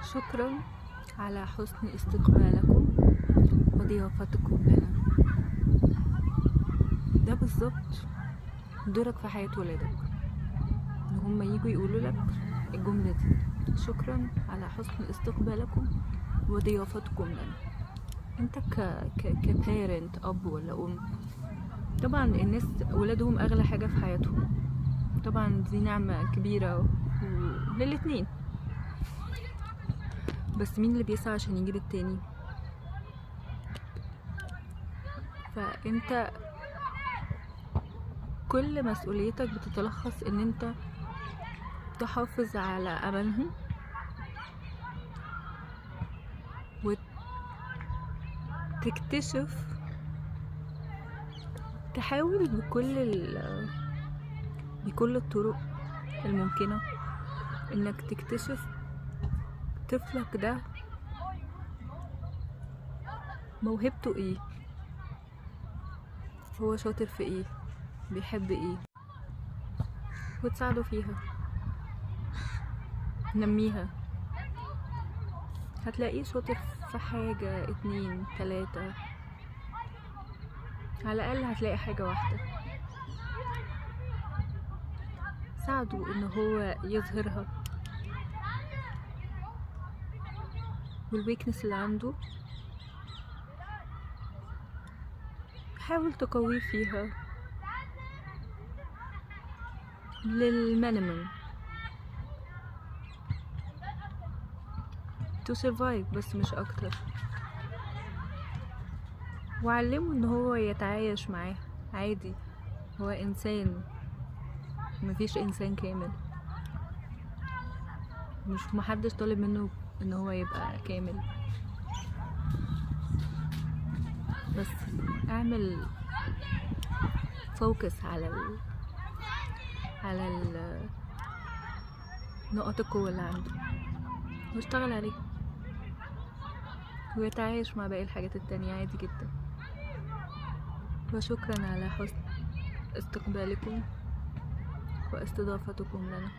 شكرا على حسن استقبالكم وضيافتكم لنا. ده بالظبط دورك في حياة ولادك، ان هم يجوا يقولوا لك الجملة دي: شكرا على حسن استقبالكم وضيافتكم لنا. انت كبارنت، اب ولا ام، طبعا الناس ولادهم اغلى حاجة في حياتهم، طبعا دي نعمة كبيرة للاتنين، بس مين اللي بيسعى عشان يجيب التاني؟ فانت كل مسؤوليتك بتتلخص ان انت تحافظ على املهم وتكتشف، تحاول بكل الطرق الممكنة انك تكتشف طفلك ده موهبته ايه، هو شاطر في ايه، بيحب ايه، وتساعده فيها، نميها. هتلاقيه شاطر في حاجة 2 3، على الأقل هتلاقي حاجة واحدة، ساعده ان هو يظهرها، والويكنس اللي عنده حاول تقويه فيها للمينيمم to survive، بس مش اكتر. وعلمه ان هو يتعايش معاه عادي، هو انسان، مفيش انسان كامل، مش محدش طالب منه ان هو يبقى كامل، بس اعمل فوكس على نقاط القوة اللي عنده واشتغل عليه، ويتعايش مع باقي الحاجات التانية عادي جدا. وشكرا على حسن استقبالكم واستضافتكم لنا.